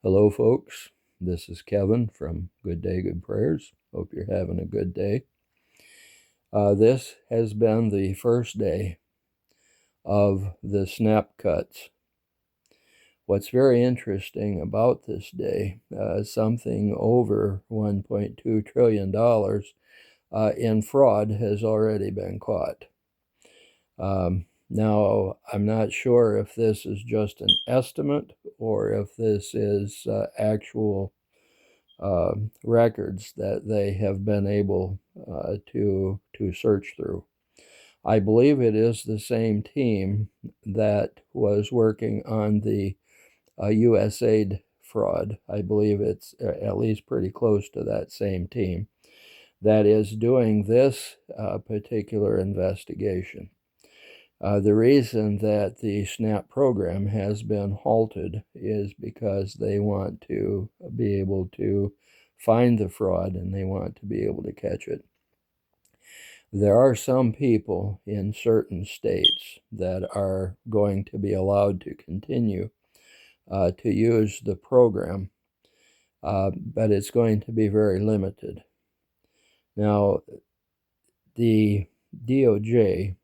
Hello, folks. This is Kevin from Good Day, Good Prayers. Hope you're having a good day. This has been the first day of the snap cuts. What's very interesting about this day, something over $1.2 trillion in fraud has already been caught. Now, I'm not sure if this is just an estimate or if this is actual records that they have been able to search through. I believe it is the same team that was working on the USAID fraud. I believe it's at least pretty close to that same team that is doing this particular investigation. The reason that the SNAP program has been halted is because they want to be able to find the fraud and they want to be able to catch it. There are some people in certain states that are going to be allowed to continue to use the program, but it's going to be very limited. Now, the DOJ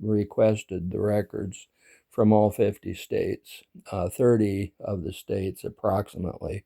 requested the records from all 50 states. 30 of the states approximately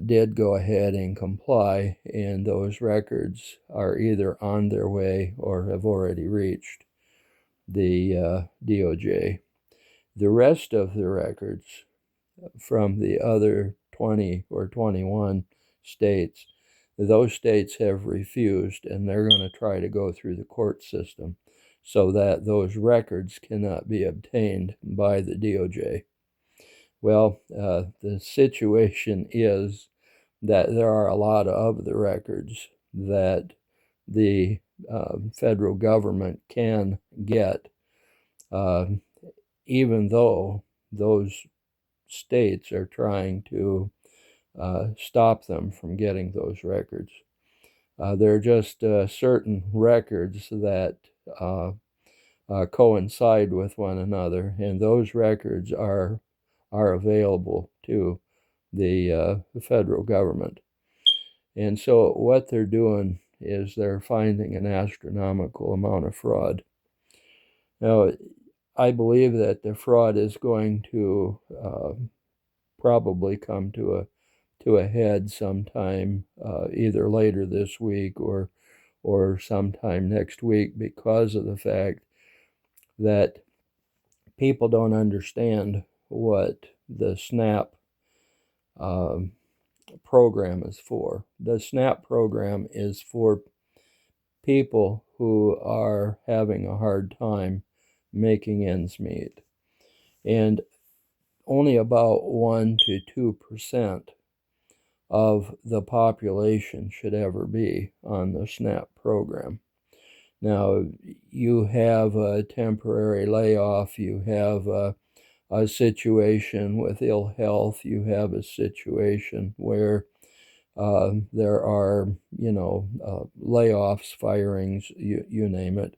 did go ahead and comply, and those records are either on their way or have already reached the DOJ. The rest of the records from the other 20 or 21 states, those states have refused, and they're going to try to go through the court system so that those records cannot be obtained by the DOJ. Well, the situation is that there are a lot of the records that the federal government can get, even though those states are trying to stop them from getting those records. There are just certain records that coincide with one another, and those records are available to the federal government. And so what they're doing is they're finding an astronomical amount of fraud. Now, I believe that the fraud is going to probably come to a head sometime either later this week or sometime next week, because of the fact that people don't understand what the SNAP program is for. The SNAP program is for people who are having a hard time making ends meet. And only about 1 to 2% of the population should ever be on the SNAP program. Now, you have a temporary layoff, you have a situation with ill health, you have a situation where there are, layoffs, firings, you name it.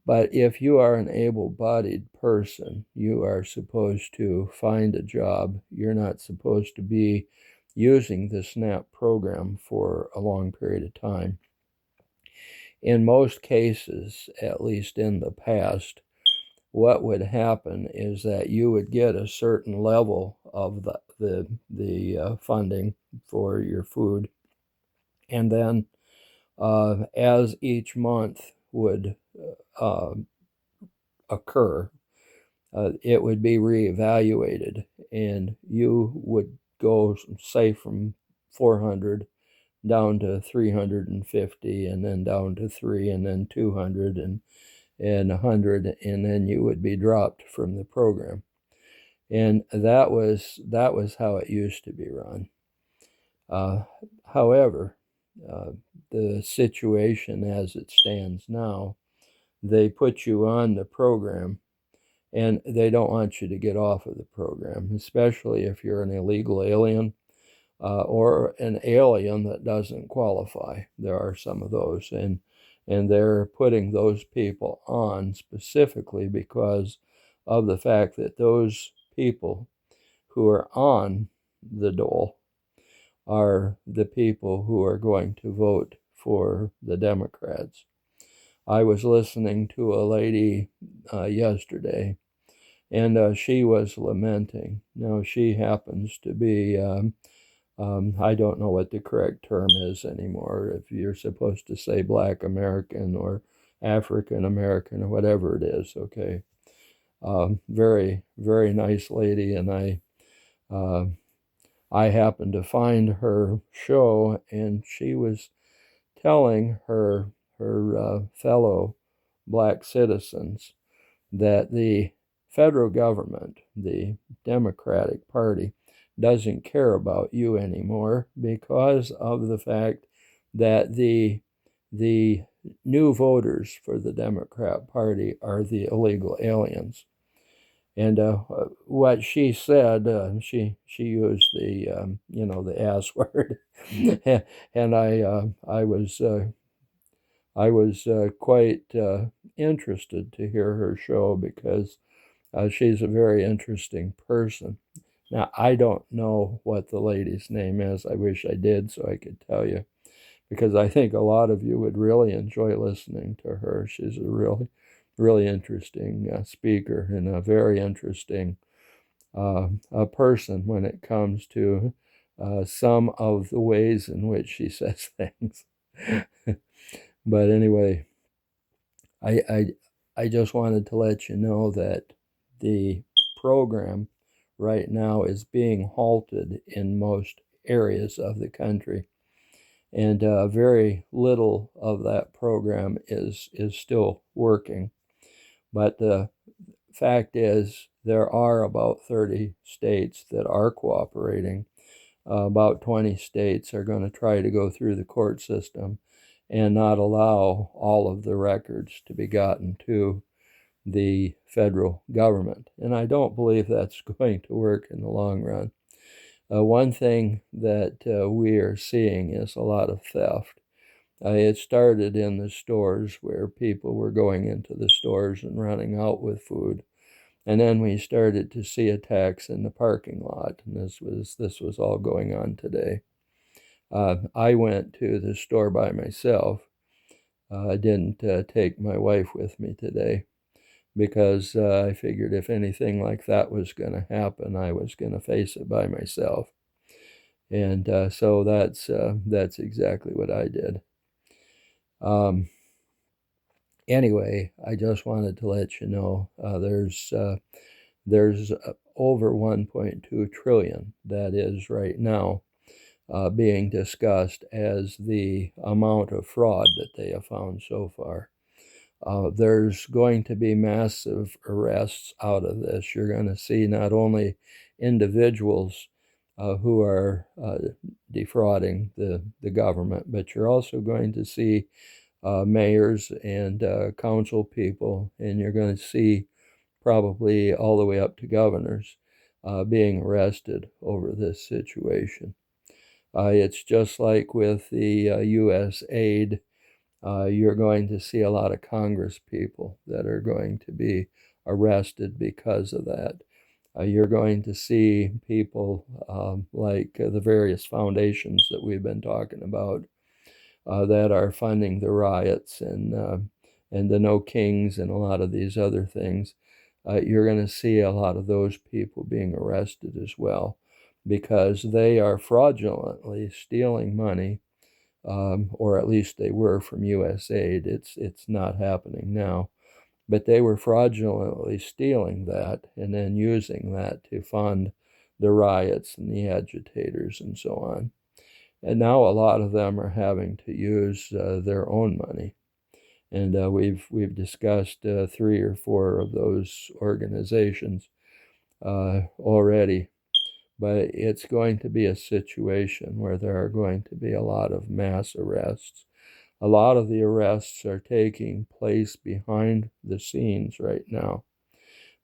But if you are an able-bodied person, you are supposed to find a job. You're not supposed to be using the SNAP program for a long period of time. In most cases, at least in the past, what would happen is that you would get a certain level of the funding for your food, and then as each month would occur, it would be reevaluated, and you would go, say, from 400 down to 350, and then down to 3, and then 200, and 100, and then you would be dropped from the program. And that was how it used to be run. However, the situation as it stands now, they put you on the program and they don't want you to get off of the program, especially if you're an illegal alien or an alien that doesn't qualify. There are some of those, and they're putting those people on specifically because of the fact that those people who are on the dole are the people who are going to vote for the Democrats. I was listening to a lady yesterday, and she was lamenting. Now, she happens to be, I don't know what the correct term is anymore, if you're supposed to say Black American or African American or whatever it is, okay. Very, very nice lady, and uh, I happened to find her show, and she was telling her fellow black citizens that the federal government, the Democratic Party, doesn't care about you anymore because of the fact that the new voters for the Democrat Party are the illegal aliens. And what she said, she used the the ass word, and I was quite interested to hear her show because she's a very interesting person. Now, I don't know what the lady's name is. I wish I did so I could tell you, because I think a lot of you would really enjoy listening to her. She's a really interesting speaker and a very interesting a person when it comes to some of the ways in which she says things. But anyway, I, I, I just wanted to let you know that the program right now is being halted in most areas of the country, and very little of that program is still working. But the fact is, there are about 30 states that are cooperating. About 20 states are going to try to go through the court system and not allow all of the records to be gotten to the federal government. And I don't believe that's going to work in the long run. One thing that we are seeing is a lot of theft. It started in the stores where people were going into the stores and running out with food. And then we started to see attacks in the parking lot, and this was all going on today. I went to the store by myself. I didn't take my wife with me today because I figured if anything like that was going to happen, I was going to face it by myself. And so that's exactly what I did. Anyway, I just wanted to let you know there's over 1.2 trillion that is right now being discussed as the amount of fraud that they have found so far. There's going to be massive arrests out of this. You're going to see not only individuals who are defrauding the government, but you're also going to see mayors and council people, and you're going to see probably all the way up to governors being arrested over this situation. It's just like with the U.S. aid. You're going to see a lot of Congress people that are going to be arrested because of that. You're going to see people like the various foundations that we've been talking about that are funding the riots and the No Kings and a lot of these other things. You're going to see a lot of those people being arrested as well because they are fraudulently stealing money, or at least they were from USAID. It's not happening now, but they were fraudulently stealing that and then using that to fund the riots and the agitators and so on. And now a lot of them are having to use their own money. And we've discussed 3 or 4 of those organizations already. But it's going to be a situation where there are going to be a lot of mass arrests. A lot of the arrests are taking place behind the scenes right now.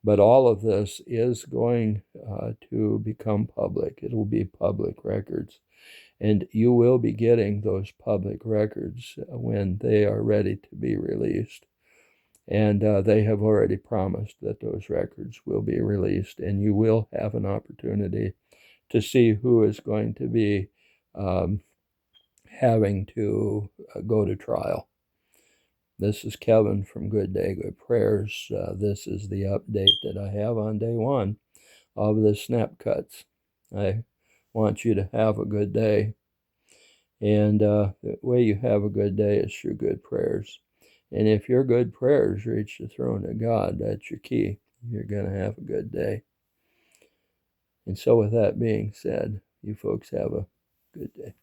But all of this is going to become public. It will be public records. And you will be getting those public records when they are ready to be released. And they have already promised that those records will be released, and you will have an opportunity to see who is going to be um, having to go to trial. This is Kevin from Good Day, Good Prayers. This is the update that I have on day one of the snap cuts. I want you to have a good day. And the way you have a good day is through good prayers. And if your good prayers reach the throne of God, that's your key. You're going to have a good day. And so with that being said, you folks have a good day.